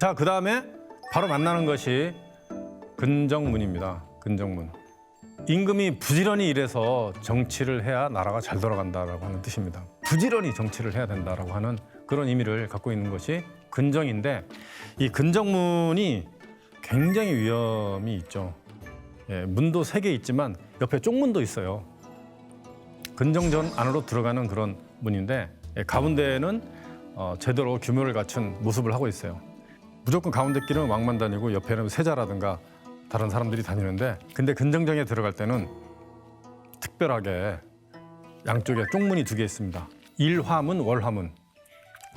자, 그다음에 바로 만나는 것이 근정문입니다. 근정문. 임금이 부지런히 일해서 정치를 해야 나라가 잘 돌아간다라고 하는 뜻입니다. 부지런히 정치를 해야 된다라고 하는 그런 의미를 갖고 있는 것이 근정인데, 이 근정문이 굉장히 위험이 있죠. 예, 문도 3개 있지만 옆에 쪽문도 있어요. 근정전 안으로 들어가는 그런 문인데, 예, 가운데는 제대로 규모를 갖춘 모습을 하고 있어요. 무조건 가운데 길은 왕만 다니고 옆에는 세자라든가 다른 사람들이 다니는데, 근데 근정전에 들어갈 때는 특별하게 양쪽에 쪽문이 2개 있습니다. 일화문, 월화문.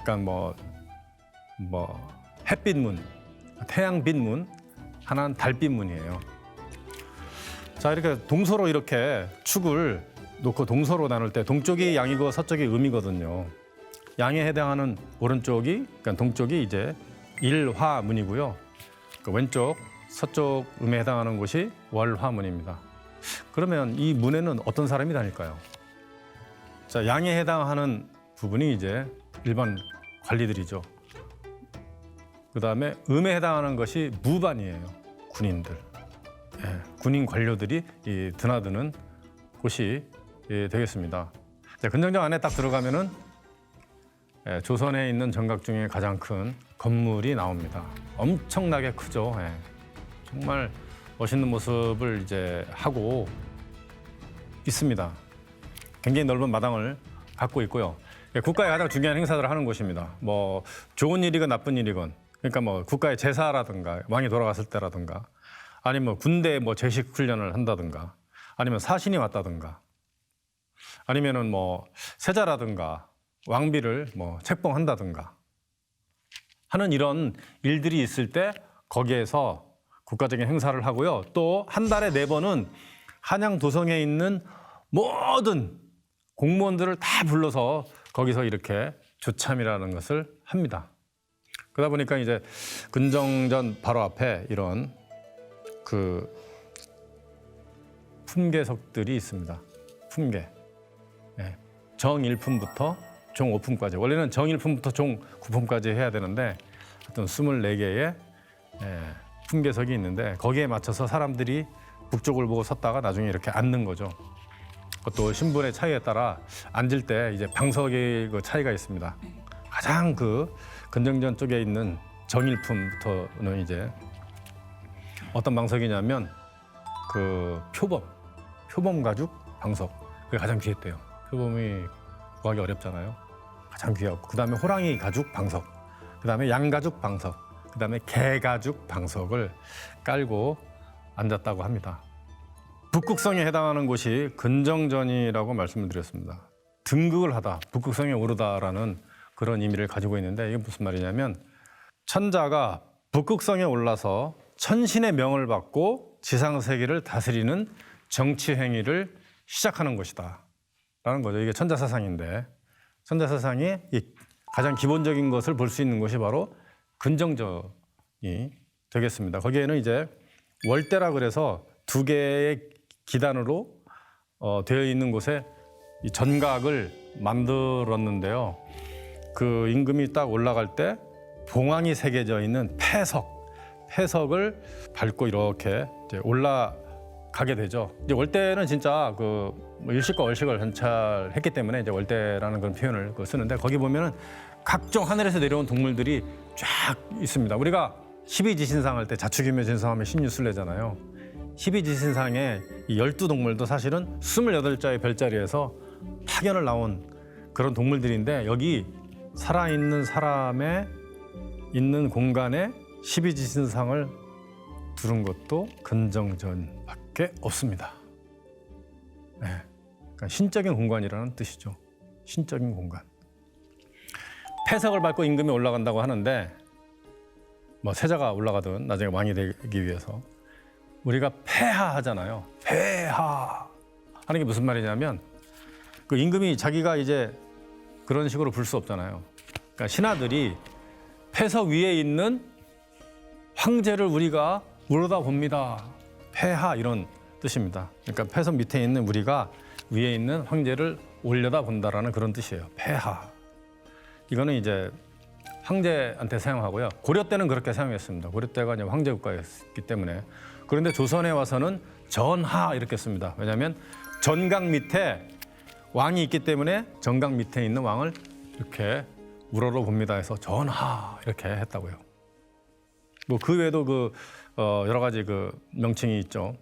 그러니까 뭐 햇빛문, 태양빛문, 하나는 달빛문이에요. 자, 이렇게 동서로 이렇게 축을 놓고 동서로 나눌 때 동쪽이 양이고 서쪽이 음이거든요. 양에 해당하는 오른쪽이, 그러니까 동쪽이 이제 일화문이고요. 그 왼쪽 서쪽 음에 해당하는 곳이 월화문입니다. 그러면 이 문에는 어떤 사람이 다닐까요? 자, 양에 해당하는 부분이 이제 일반 관리들이죠. 그다음에 음에 해당하는 것이 무반이에요. 군인들. 예, 군인 관료들이 드나드는 곳이 되겠습니다. 자, 근정전 안에 딱 들어가면은 조선에 있는 정각 중에 가장 큰 건물이 나옵니다. 엄청나게 크죠. 예. 정말 멋있는 모습을 이제 하고 있습니다. 굉장히 넓은 마당을 갖고 있고요. 예, 국가의 가장 중요한 행사들을 하는 곳입니다. 뭐 좋은 일이건 나쁜 일이건, 그러니까 뭐 국가의 제사라든가 왕이 돌아갔을 때라든가, 아니면 군대 뭐 제식 훈련을 한다든가, 아니면 사신이 왔다든가, 아니면은 뭐 세자라든가 왕비를 뭐 책봉한다든가 하는 이런 일들이 있을 때 거기에서 국가적인 행사를 하고요. 또 한 달에 4번은 한양 도성에 있는 모든 공무원들을 다 불러서 거기서 이렇게 조참이라는 것을 합니다. 그러다 보니까 이제 근정전 바로 앞에 이런 그 품계석들이 있습니다. 품계. 예. 정1품부터 종5품까지. 원래는 정1품부터 종9품까지 해야 되는데 어떤 24개의 품계석이 있는데 거기에 맞춰서 사람들이 북쪽을 보고 섰다가 나중에 이렇게 앉는 거죠. 그것도 신분의 차이에 따라 앉을 때 이제 방석의 그 차이가 있습니다. 가장 그 근정전 쪽에 있는 정일품부터는 이제 어떤 방석이냐면 그 표범 가죽 방석. 그게 가장 귀했대요. 표범이 구하기 어렵잖아요. 가장 귀하고, 그다음에 호랑이 가죽 방석, 그다음에 양 가죽 방석, 그다음에 개 가죽 방석을 깔고 앉았다고 합니다. 북극성에 해당하는 곳이 근정전이라고 말씀을 드렸습니다. 등극을 하다, 북극성에 오르다라는 그런 의미를 가지고 있는데, 이게 무슨 말이냐면 천자가 북극성에 올라서 천신의 명을 받고 지상세계를 다스리는 정치 행위를 시작하는 것이다 라는 거죠. 이게 천자사상인데, 천자사상이 가장 기본적인 것을 볼 수 있는 것이 바로 근정전이 되겠습니다. 거기에는 이제 월대라 그래서 2개의 기단으로 되어 있는 곳에 이 전각을 만들었는데요. 그 임금이 딱 올라갈 때 봉황이 새겨져 있는 폐석을 밟고 이렇게 이제 올라가게 되죠. 이제 월대는 진짜 그 일식과 월식을 현찰했기 때문에 이제 월대라는 그런 표현을 쓰는데, 거기 보면은 각종 하늘에서 내려온 동물들이 쫙 있습니다. 우리가 12지신상 할 때 자축인묘진성하면 신유술래잖아요. 12지신상의 이 12동물도 사실은 28자의 별자리에서 파견을 나온 그런 동물들인데, 여기 살아있는 사람의 있는 공간에 12지신상을 두른 것도 근정전밖에 없습니다. 네. 그러니까 신적인 공간이라는 뜻이죠. 신적인 공간. 폐석을 밟고 임금이 올라간다고 하는데, 뭐 세자가 올라가든 나중에 왕이 되기 위해서 우리가 폐하하잖아요. 폐하 하는 게 무슨 말이냐면, 그 임금이 자기가 이제 그런 식으로 불 수 없잖아요. 그러니까 신하들이 폐석 위에 있는 황제를 우리가 물어다 봅니다. 폐하 이런 뜻입니다. 그러니까 폐석 밑에 있는 우리가 위에 있는 황제를 올려다 본다라는 그런 뜻이에요. 폐하. 이거는 이제 황제한테 사용하고요. 고려 때는 그렇게 사용했습니다. 고려 때가 이제 황제 국가였기 때문에. 그런데 조선에 와서는 전하 이렇게 씁니다. 왜냐하면 전강 밑에 왕이 있기 때문에 전강 밑에 있는 왕을 이렇게 우러러 봅니다 해서 전하 이렇게 했다고요. 뭐 그 외에도 여러 가지 명칭이 있죠.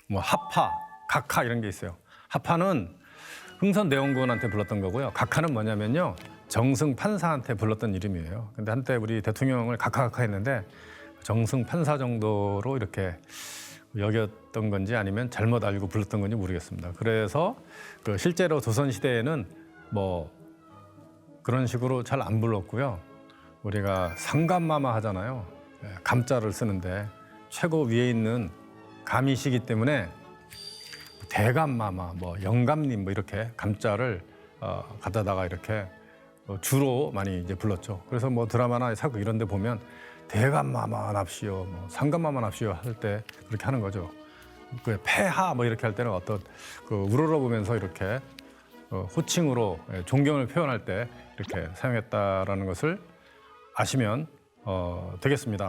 뭐 합하, 각하 이런 게 있어요. 합하는 흥선대원군한테 불렀던 거고요. 각하는 뭐냐면요. 정승 판사한테 불렀던 이름이에요. 근데 한때 우리 대통령을 각하각하 했는데 정승 판사 정도로 이렇게 여겼던 건지 아니면 잘못 알고 불렀던 건지 모르겠습니다. 그래서 실제로 조선시대에는 뭐 그런 식으로 잘 안 불렀고요. 우리가 상감마마 하잖아요. 감자를 쓰는데 최고 위에 있는 감이시기 때문에 대감마마, 뭐 영감님 뭐 이렇게 감자를 갖다다가 이렇게 주로 많이 이제 불렀죠. 그래서 뭐 드라마나 사극 이런 데 보면 대감마마 납시오, 뭐 상감마마 납시오 할 때 그렇게 하는 거죠. 폐하 뭐 이렇게 할 때는 어떤 우러러보면서 이렇게 호칭으로 존경을 표현할 때 이렇게 사용했다라는 것을 아시면 되겠습니다.